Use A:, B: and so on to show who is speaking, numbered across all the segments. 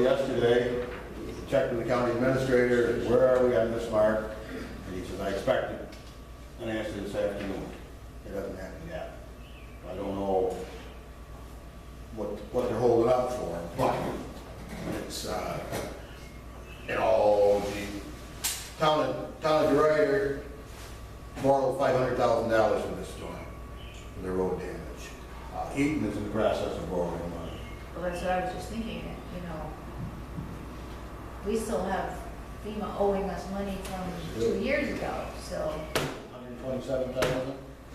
A: Yesterday, checked with the county administrator, where are we on this mark? And he says, I expected an answer this afternoon. It hasn't happened yet. I don't know what they're holding up for, but it's, the town of DeRuyter borrowed $500,000 for this storm, for the road damage. Eaton is in the process of borrowing money.
B: Well, that's what I was just thinking, you know. We still have FEMA owing us money from 2 years ago, so.
A: $127,000?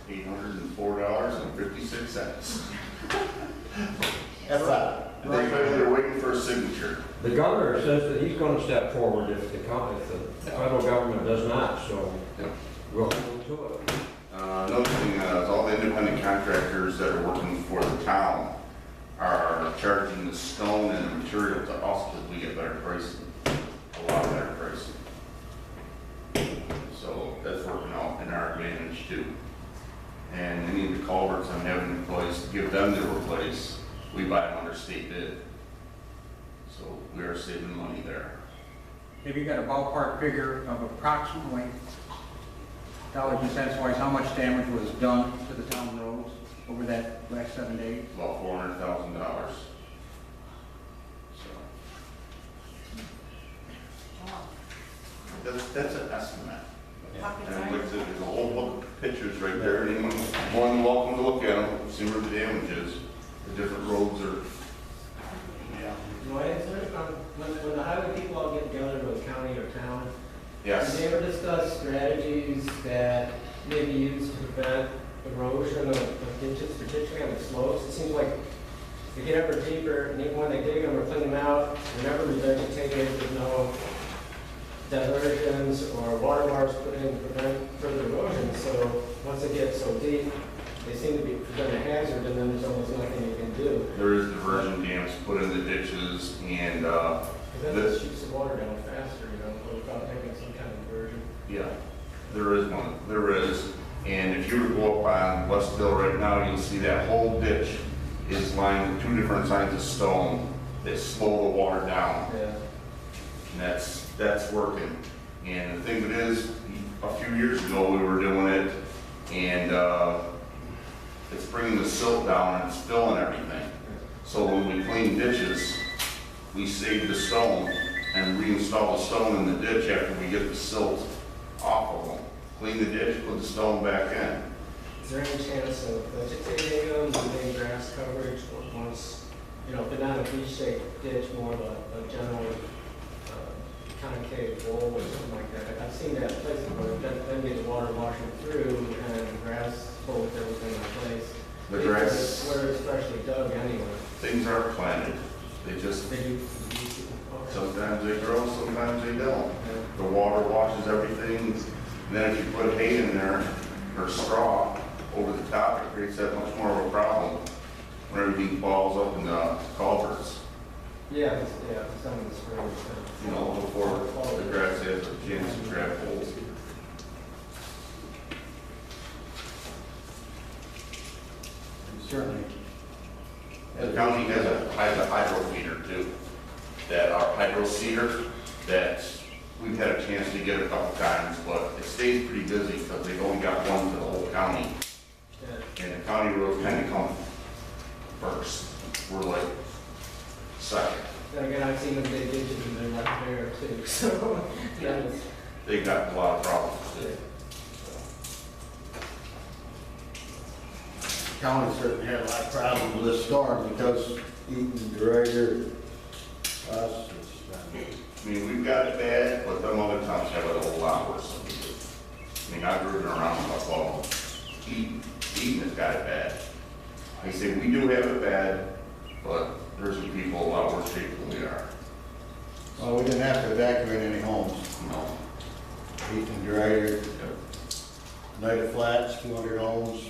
C: $804.56.
A: That's that.
C: They're waiting for a signature.
D: The governor says that he's going to step forward if the federal government does not, so we'll hold to it.
C: Another thing is all the independent contractors that are working for the town are charging the stone and the material to us because we get better pricing, a lot better pricing. So that's working out in our advantage too. And any of the culverts I'm having in place, to give them to replace, we buy them under state bid. So we are saving money there.
E: Have you got a ballpark figure of approximately dollars and cents wise, how much damage was done to the town roads over that last 7 days?
C: About $400,000. So
B: Wow.
C: that's an estimate.
B: Pocket
C: And
B: size.
C: like I said, there's a whole book of pictures right there. Anyone's more than welcome to look at them, see where the damage is. The different roads are, yeah.
F: My answer, when the highway people all get together with county or town, do
C: Yes.
F: they ever discuss strategies that may be used to prevent erosion of ditches, particularly on the slopes? It seems like they get ever deeper, and even when they dig them or clean them out, they're never revegetated with no diversions or water bars put in to prevent further erosion. So once it gets so deep, they seem to be presenting a hazard, and then there's almost nothing you can do.
C: There is diversion dams put in the ditches and,
F: Because that just shoots the water down faster, you know, without having some kind of diversion.
C: yeah, there is one. There is. And if you were to go up on Westville right now, you'll see that whole ditch is lined with 2 different kinds of stone that slow the water down.
F: Yeah.
C: And that's working. And the thing of it is, a few years ago, we were doing it, and it's bringing the silt down and it's filling everything. So when we clean ditches, we save the stone and reinstall the stone in the ditch after we get the silt off of them. Clean the ditch, put the stone back in.
F: Is there any chance of vegetating them, doing grass coverage once, you know, but not a V-shaped ditch, more of a general concave bowl or something like that? I've seen that places where then get the water washing through and the grass holds everything in place.
C: The grass,
F: Where it's freshly dug anyway.
C: things aren't planted. They just,
F: They do.
C: sometimes they grow, sometimes they don't. The water washes everything. And then if you put hay in there or straw over the top, it creates that much more of a problem when everything falls up in the culverts,
F: Yeah, some of the springs.
C: you know, before the grass has a chance to grab hold.
A: Certainly.
C: The county has a hydro feeder too, that our hydro seeder that we've had a chance to get a couple times, but it stays pretty busy because they've only got one for the whole county.
F: Yeah.
C: And the county roads kind of come first. We're like second.
F: Then again, I've seen them dig ditches and they're not there too, so.
C: Yeah. They got a lot of problems too.
A: County certainly had a lot of problems with this storm because Eaton, DeRuyter, us, it's been,
C: I mean, we've got it bad, but them other towns have it a whole lot worse than we do. I mean, I've driven around Buffalo. Eaton has got it bad. I say, we do have it bad, but there's some people a lot worse shape than we are.
A: well, we didn't have to evacuate any homes.
C: No.
A: Eaton, DeRuyter, United Flats, 200 homes.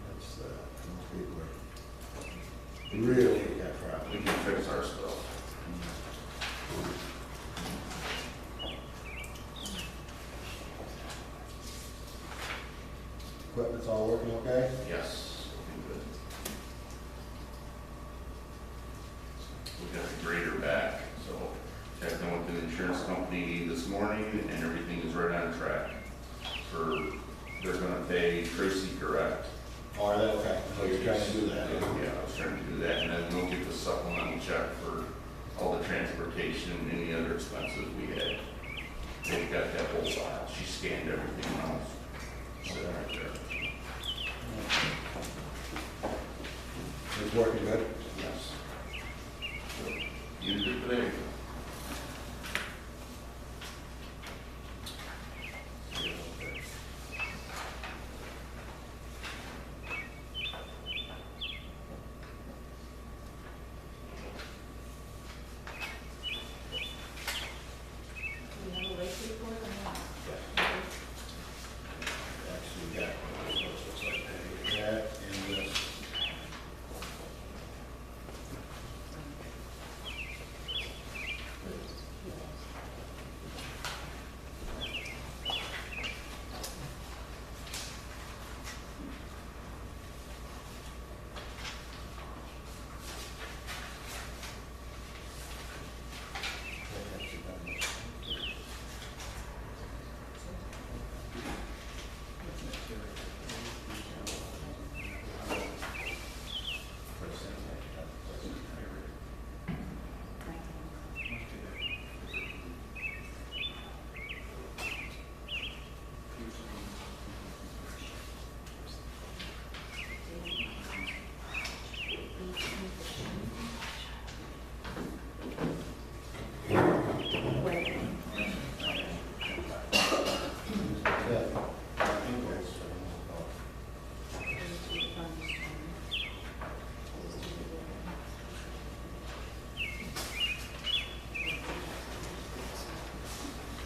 A: That's, most people are really got problems.
C: We can fix our stuff.
A: Equipment's all working okay?
C: Yes. Looking good. We got insurance company this morning, and everything is right on track. They're gonna pay Tracy Direct.
A: Oh, are they, okay, so you're trying to do that?
C: Yeah, I was trying to do that, and then we'll get the supplemental check for all the transportation and any other expenses we had. They've got that whole file, she scanned everything else. So right there.
A: It's working good?
C: Yes. You did it today.
B: Do you have a lake report or not?
A: Actually, got what it looks like that and this.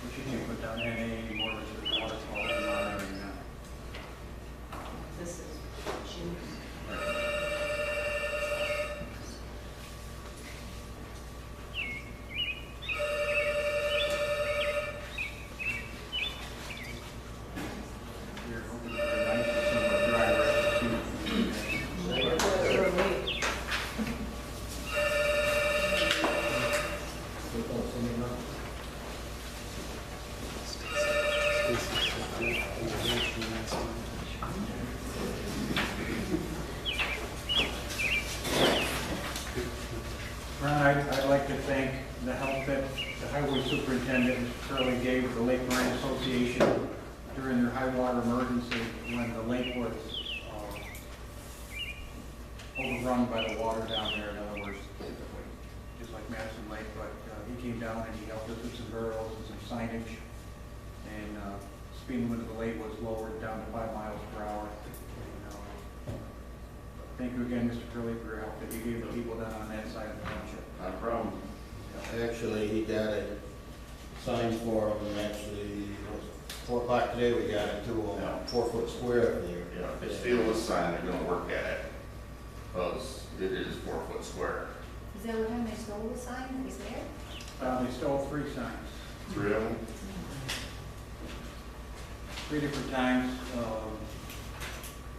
E: But you can't put down any more to the water quality monitoring now.
B: This is June.
E: You're hoping for a nice summer dry rest. Ron, I'd like to thank the help that the highway superintendent, Mr. Curley, gave the Lake Moran Association during their high water emergency when the lake was overrun by the water down there, in other words, just like Madison Lake, but he came down and he helped us with some barrels and some signage. And speed limit of the lake was lowered down to 5 miles per hour. And, thank you again, Mr. Curley, for your help that you gave the people down on that side of the township.
C: Not a problem.
A: Actually, he got a sign for them, and actually, it was 4 o'clock today, we got it to
C: Yeah.
A: a 4-foot square up there.
C: Yeah, if they steal this sign, they're gonna work at it, because it is 4 foot square.
B: Is that what time they stole the sign that was there?
E: They stole 3 signs,
C: 3 of them?
E: 3 different times.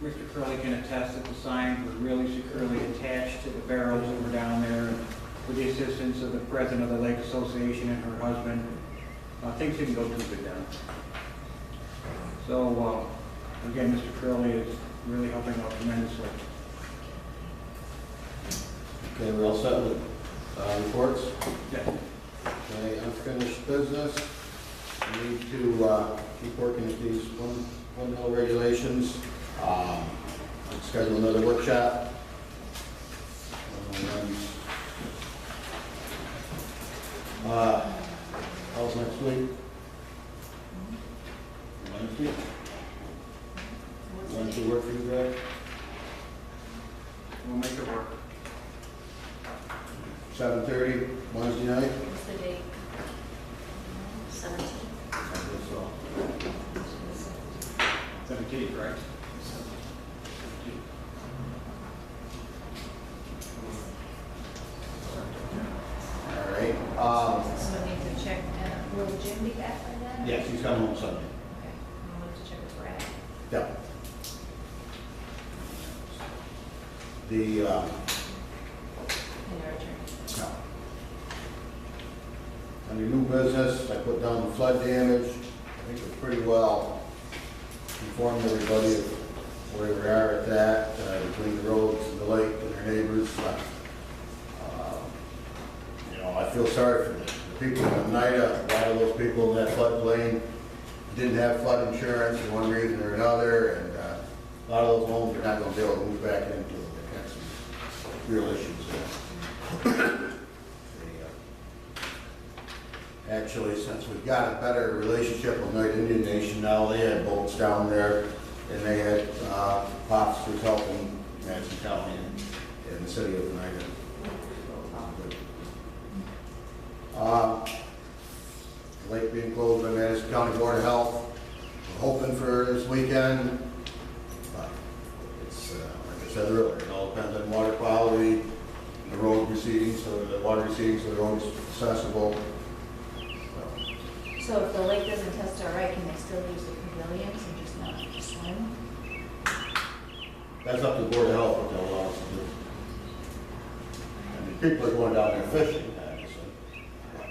E: Mr. Curley can attest that the signs were really securely attached to the barrels that were down there. With the assistance of the president of the Lake Association and her husband, things didn't go too good down. So, again, Mr. Curley is really helping out tremendously.
A: Okay, we're all set with reports?
E: Yeah.
A: Okay, unfinished business. We need to keep working at these windmill regulations. Let's schedule another workshop. How's next week? Wednesday? Wednesday work for you, Greg?
E: We'll make it work.
A: 7:30, Wednesday night?
B: What's the date? 17th.
A: I guess so.
E: 17th, right?
A: All right.
B: So we need to check, will Jim be back by then?
A: Yes, he's coming home Sunday.
B: Okay, we'll have to check with Brad.
A: Yeah. The,
B: And our attorney.
A: no. under new business, I put down the flood damage. I think it's pretty well informed everybody of where we are at that, between the roads and the lake and their neighbors. You know, I feel sorry for the people in Oneida. A lot of those people in that floodplain didn't have flood insurance for one reason or another, and a lot of those homes are not going to be able to move back into them. They've got some real issues there. Actually, since we've got a better relationship with Oneida Indian Nation now, they had boats down there, and they had officers helping Madison County and the city of Oneida. Lake being closed by Madison County Board of Health. We're hoping for this weekend, but it's, like I said earlier, it all depends on water quality, the road receding, so the water receding, so the road is accessible.
B: So if the lake doesn't test all right, can they still use the pavilions and just not swim?
A: That's up to the Board of Health what they'll allow us to do. I mean, people are going down there fishing, obviously. But,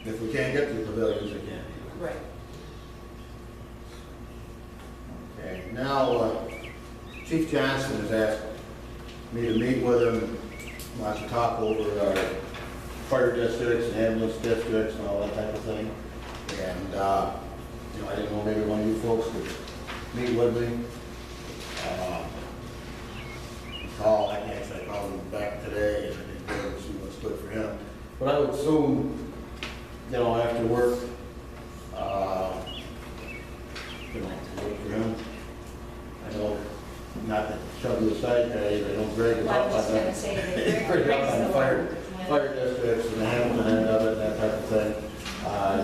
A: if we can't get to the pavilions, we can't.
B: Right.
A: Okay, now, Chief Johnson has asked me to meet with him, want to talk over our fire districts and ambulance districts and all that type of thing. And, you know, I didn't know, maybe one of you folks could meet with me. I can actually call him back today and I didn't see what's good for him. But I would assume, you know, after work, you know, work for him. I know, not to shove you aside, I know Greg is
B: Well, I
A: up
B: was
A: on
B: just gonna
A: that.
B: say that
A: Pretty up on the fire
B: Fire
A: districts and the Hamilton end of it, that type of thing.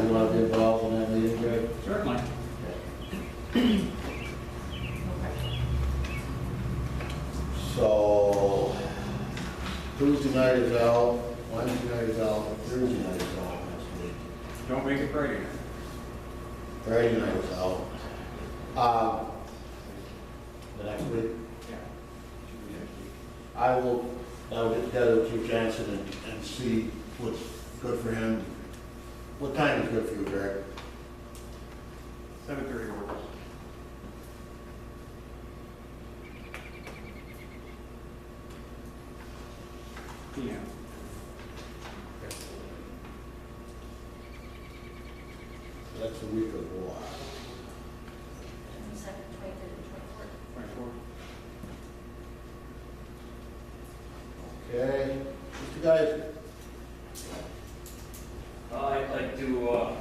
A: You want to be involved in that meeting, Greg?
E: Certainly.
A: So, Tuesday night is out, Wednesday night is out, Thursday night is out next week.
E: Don't make it Friday.
A: Friday night is out. The next week,
E: Yeah.
A: I will get together with Chief Johnson and see what's good for him. What time is good for you, Greg?
E: 7:30 works. PM.
A: That's a week of war.
B: Second, 23rd, and 24th.
A: Okay, Mr. Guys,
G: I'd like to,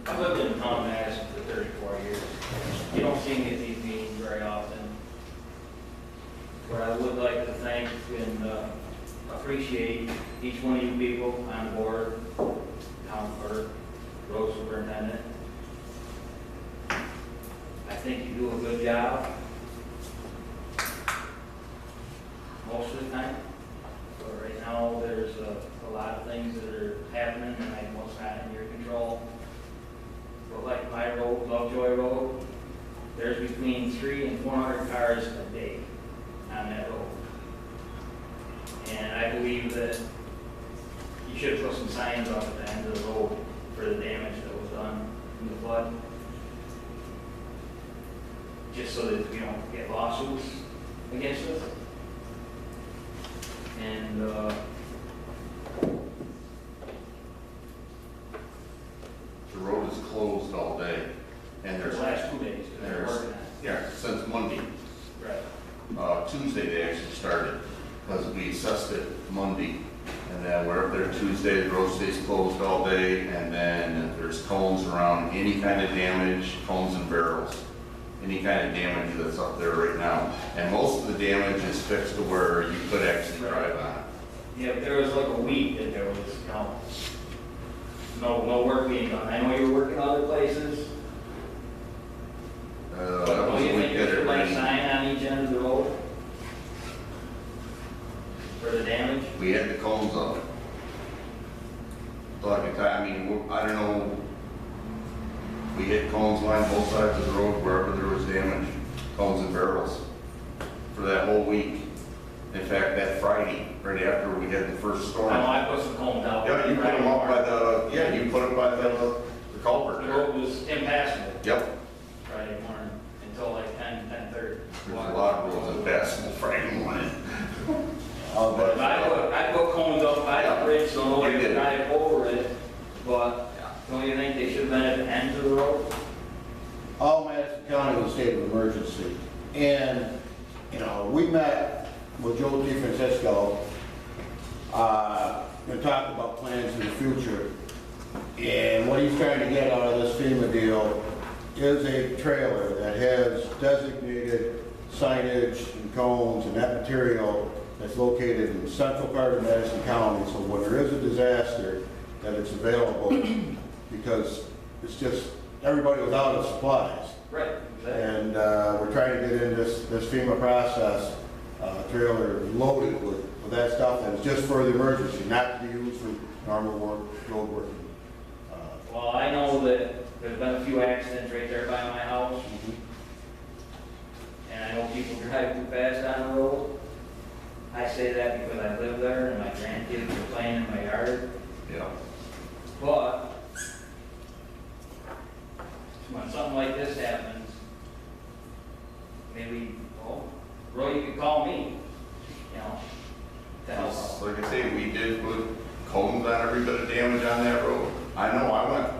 G: I've lived in town of Madison for 34 years. You don't see me at these meetings very often. But I would like to thank and appreciate each one of you people on the board, town clerk, road superintendent. I think you do a good job most of the time. But right now, there's a lot of things that are happening and I know it's not in your control. But like my road, Lovejoy Road, there's between 300 and 400 cars a day on that road. And I believe that you should put some signs up at the end of the road for the damage that was done in the flood. Just so that we don't get lawsuits against us. And,
C: The road is closed all day, and
G: there's
C: there's,
G: last 2 days, because they're working on it.
C: yeah, since Monday.
G: Right.
C: Tuesday they actually started, because we assessed it Monday. And then we're up there Tuesday, the road stays closed all day, and then if there's cones around, any kind of damage, cones and barrels, any kind of damage that's up there right now. And most of the damage is fixed to where you could actually drive on it.
G: Yeah, but there was like a week that there was, no work being done. I know you're working other places, but
C: That
G: don't
C: was
G: you
C: a
G: think
C: week
G: there
C: that
G: should
C: it
G: be a
C: rained.
G: sign on each end of the road for the damage?
C: We had the cones up. So I mean, I don't know, we hit cones lined both sides of the road wherever there was damage, cones and barrels. for that whole week. In fact, that Friday, right after we had the first
G: I
C: storm.
G: know I put some cones out.
C: Yeah, you put them up by the, yeah, you put them by the culvert
G: The
C: there.
G: road was impassable
C: Yep,
G: Friday morning until like 10:30.
C: there's a lot of roads impassable Friday morning.
G: But I put cones up by the bridge so nobody
C: You
G: could
C: did.
G: drive over it, but don't you think they should have been at the end of the road?
A: All Madison County was a state of emergency. And, you know, we met with Joe DeFrancisco, and talked about plans in the future. And what he's trying to get out of this FEMA deal is a trailer that has designated signage and cones and that material that's located in the central part of Madison County. So when there is a disaster, that it's available, because it's just, everybody was out of supplies.
G: Right, exactly.
A: And we're trying to get in this FEMA process, trailer loaded with that stuff that is just for the emergency, not to be used for normal work, road working.
G: Well, I know that there's been a few accidents right there by my house, and I know people drive too fast on the road. I say that because I live there and my grandkids are playing in my yard,
C: Yeah.
G: but when something like this happens, maybe, well, Roy, you could call me, you know, to help out.
C: Like I say, we did put cones on every bit of damage on that road. I know, I went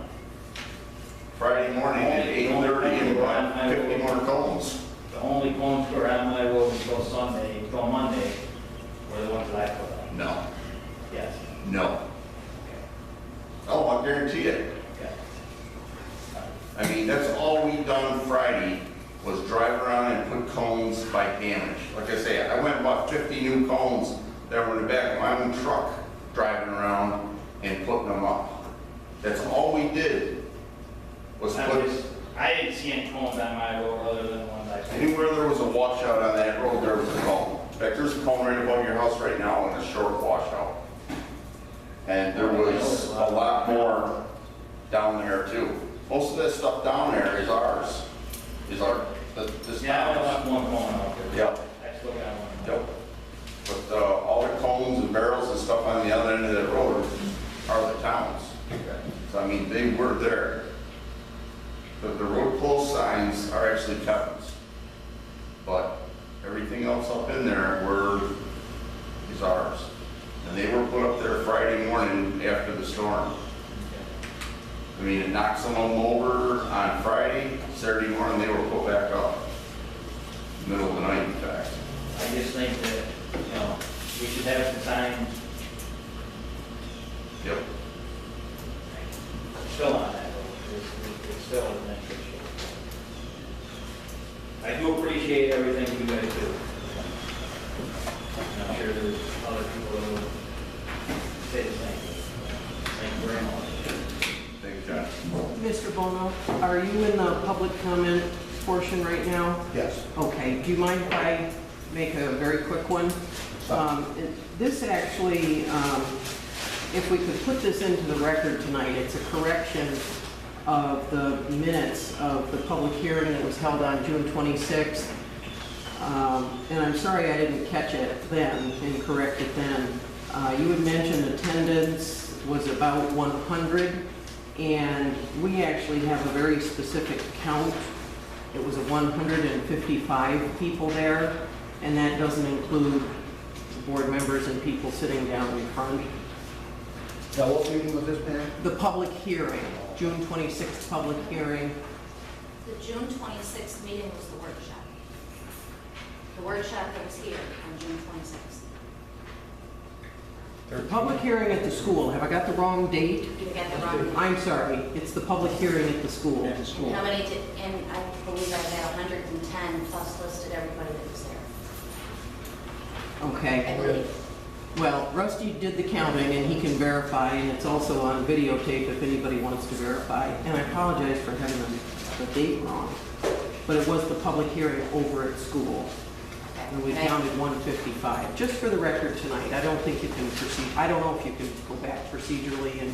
C: Friday morning at 8:30 and bought 50 more cones.
G: The only cones that were on my road until Monday, were the ones that I put on.
C: No,
G: Yes.
C: no. Oh, I guarantee it.
G: Okay.
C: I mean, that's all we done Friday was drive around and put cones by damage. Like I say, I went and bought 50 new cones that were in the back of my own truck, driving around and putting them up. That's all we did was put,
G: I didn't see any cones on my road other than the ones I saw.
C: anywhere there was a washout on that road, there was a cone. In fact, there's a cone right above your house right now and a short washout. And there was a lot more down there too. Most of that stuff down there is ours, this
G: Yeah, I
C: town's.
G: left one cone out there.
C: Yep.
G: I still got one.
C: Yep. But all the cones and barrels and stuff on the other end of that road are the towns. So I mean, they were there. The road closed signs are actually Kevin's. But everything else up in there is ours. And they were put up there Friday morning after the storm. I mean, it knocked some of them over on Friday, Saturday morning they were put back up. Middle of the night, in fact.
G: I just think that, you know, we should have some signs
C: Yep.
G: still on that road. It's still an issue. I do appreciate everything you guys do. And I'm sure there's other people that will say the same. Thank you very much.
C: Thanks, John.
H: Mr. Bono, are you in the public comment portion right now?
A: Yes.
H: Okay, do you mind if I make a very quick one? This actually, if we could put this into the record tonight, it's a correction of the minutes of the public hearing that was held on June 26th. And I'm sorry I didn't catch it then and correct it then. You had mentioned attendance was about 100, and we actually have a very specific count. It was 155 people there, and that doesn't include board members and people sitting down in front.
A: Now, what meeting was this, Pam?
H: The public hearing, June 26th public hearing.
I: The June 26th meeting was the workshop. The workshop that was here on June 26th.
H: The public hearing at the school, have I got the wrong date?
I: You got the wrong.
H: I'm sorry, it's the public hearing at the school.
I: How many did, and I believe I had 110 plus listed everybody that was there, I
H: Okay,
I: believe.
H: well, Rusty did the counting and he can verify, and it's also on videotape if anybody wants to verify. And I apologize for having the date wrong, but it was the public hearing over at school. And we
I: Okay.
H: counted 155, just for the record tonight. I don't think you can proceed, I don't know if you can go back procedurally and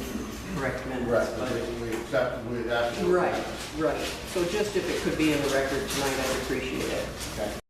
H: correct minutes.
A: Right,
H: but-
A: we accepted, we adopted.
H: Right, right. So just if it could be in the record tonight, I'd appreciate